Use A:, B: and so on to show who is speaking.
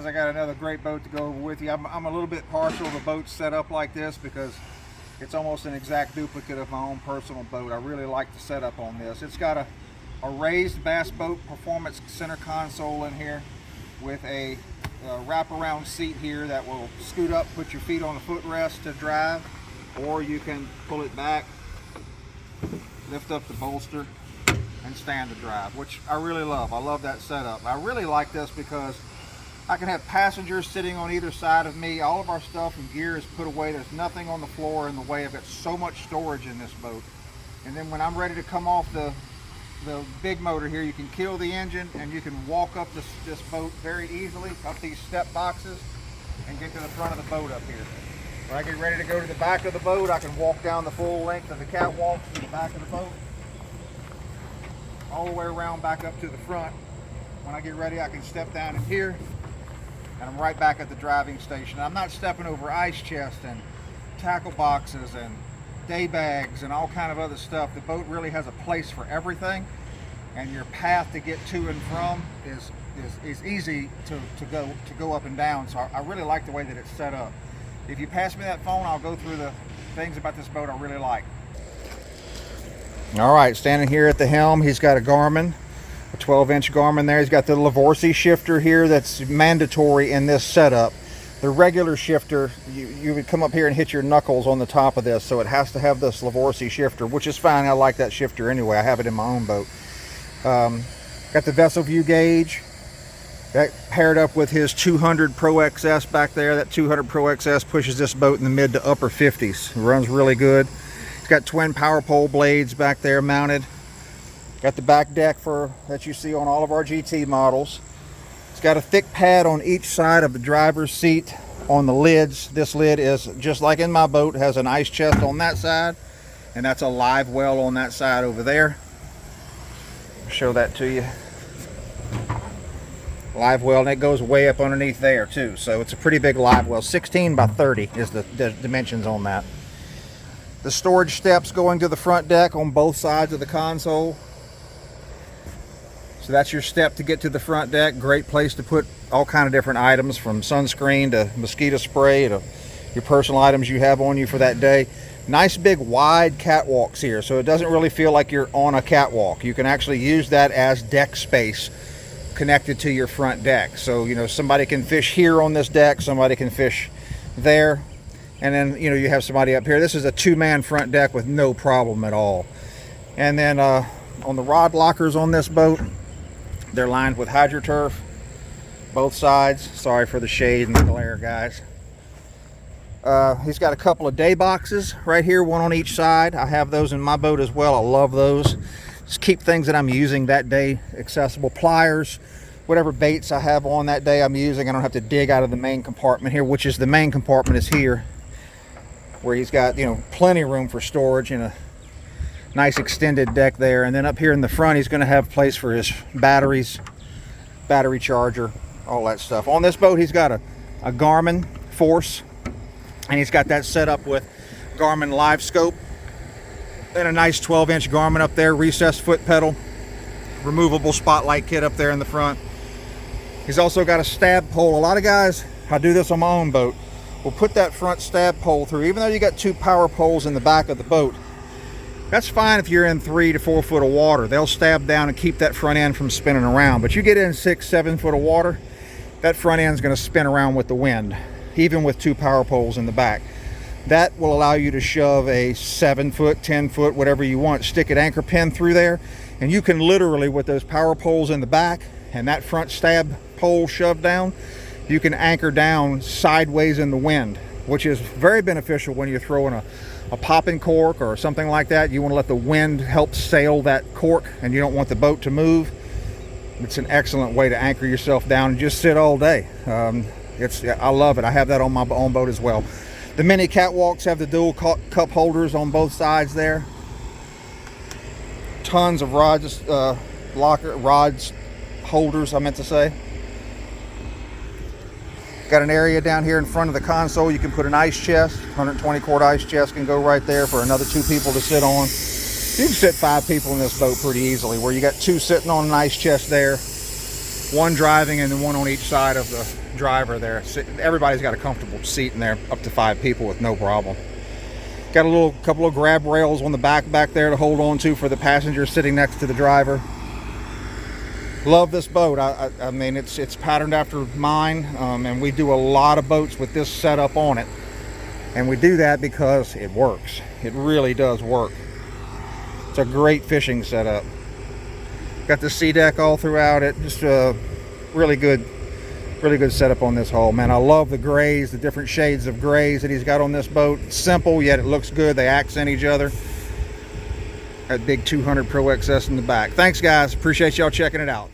A: I got another great boat to go over with you. I'm a little bit partial to boats set up like this because it's almost an exact duplicate of my own personal boat. I really like the setup on this. It's got a raised bass boat performance center console in here with a wraparound seat here that will scoot up, put your feet on the footrest to drive, or you can pull it back, lift up the bolster, and stand to drive, which I really love. I love that setup. I really like this because I can have passengers sitting on either side of me. All of our stuff and gear is put away. There's nothing on the floor in the way. I've got so much storage in this boat. And then when I'm ready to come off the big motor here, you can kill the engine and you can walk up this boat very easily, up these step boxes, and get to the front of the boat up here. When I get ready to go to the back of the boat, I can walk down the full length of the catwalk to the back of the boat, all the way around back up to the front. When I get ready, I can step down in here and I'm right back at the driving station. I'm not stepping over ice chests and tackle boxes and day bags and all kind of other stuff. The boat really has a place for everything, and your path to get to and from is easy to go up and down. So I really like the way that it's set up. If you pass me that phone, I'll go through the things about this boat I really like. All right, standing here at the helm, he's got a Garmin, a 12-inch Garmin there. He's got the Lavorsi shifter here that's mandatory in this setup. The regular shifter, you would come up here and hit your knuckles on the top of this, so it has to have this Lavorsi shifter, which is fine. I like that shifter anyway. I have it in my own boat. Got the vessel view gauge. That paired up with his 200 Pro XS back there. That 200 Pro XS pushes this boat in the mid to upper 50s. It runs really good. It's got twin power pole blades back there mounted. Got the back deck that you see on all of our GT models. It's got a thick pad on each side of the driver's seat on the lids. This lid is just like in my boat. It has an ice chest on that side, and that's a live well on that side over there. I'll show that to you. Live well, and it goes way up underneath there too, so it's a pretty big live well. 16 by 30 is the dimensions on that. The storage steps going to the front deck on both sides of the console. So that's your step to get to the front deck. Great place to put all kind of different items, from sunscreen to mosquito spray to your personal items you have on you for that day. Nice big wide catwalks here, so it doesn't really feel like you're on a catwalk. You can actually use that as deck space connected to your front deck. So, you know, somebody can fish here on this deck, somebody can fish there, and then, you know, you have somebody up here. This is a two-man front deck with no problem at all. And then on the rod lockers on this boat, they're lined with HydroTurf, both sides. Sorry for the shade and the glare, guys. He's got a couple of day boxes right here, one on each side. I have those in my boat as well. I love those. Just keep things that I'm using that day accessible. Pliers, whatever baits I have on that day I'm using. I don't have to dig out of the main compartment here, which is the main compartment is here, where he's got, you know, plenty of room for storage and a nice extended deck there. And then up here in the front, he's going to have place for his batteries, battery charger, all that stuff. On this boat, he's got a Garmin Force, and he's got that set up with Garmin Live Scope, and a nice 12-inch Garmin up there, recessed foot pedal, removable spotlight kit up there in the front. He's also got a stab pole. A lot of guys, I do this on my own boat, will put that front stab pole through. Even though you got two power poles in the back of the boat, that's fine if you're in 3 to 4 foot of water. They'll stab down and keep that front end from spinning around. But you get in 6, 7 foot of water, that front end is going to spin around with the wind, even with two power poles in the back. That will allow you to shove a 7 foot, 10 foot, whatever you want, stick an anchor pin through there, and you can literally, with those power poles in the back and that front stab pole shoved down, you can anchor down sideways in the wind, which is very beneficial when you're throwing a popping cork or something like that. You want to let the wind help sail that cork, and you don't want the boat to move. It's an excellent way to anchor yourself down and just sit all day. I love it. I have that on my own boat as well. The mini catwalks have the dual cup holders on both sides there. Tons of rods, rods holders, I meant to say. Got an area down here in front of the console. You can put an ice chest. 120 quart ice chest can go right there for another 2 people to sit on. You can fit 5 people in this boat pretty easily, where you got 2 sitting on an ice chest there, 1 driving, and then 1 on each side of driver there. Everybody's got a comfortable seat in there, up to 5 people with no problem. Got a couple of grab rails on the back there to hold on to for the passenger sitting next to the driver. Love this boat. I mean, it's patterned after mine, and we do a lot of boats with this setup on it. And we do that because it works. It really does work. It's a great fishing setup. Got the sea deck all throughout it. Just a really good setup on this hull, man. I love the grays, the different shades of grays that he's got on this boat. It's simple, yet it looks good. They accent each other. That big 200 Pro XS in the back. Thanks, guys. Appreciate y'all checking it out.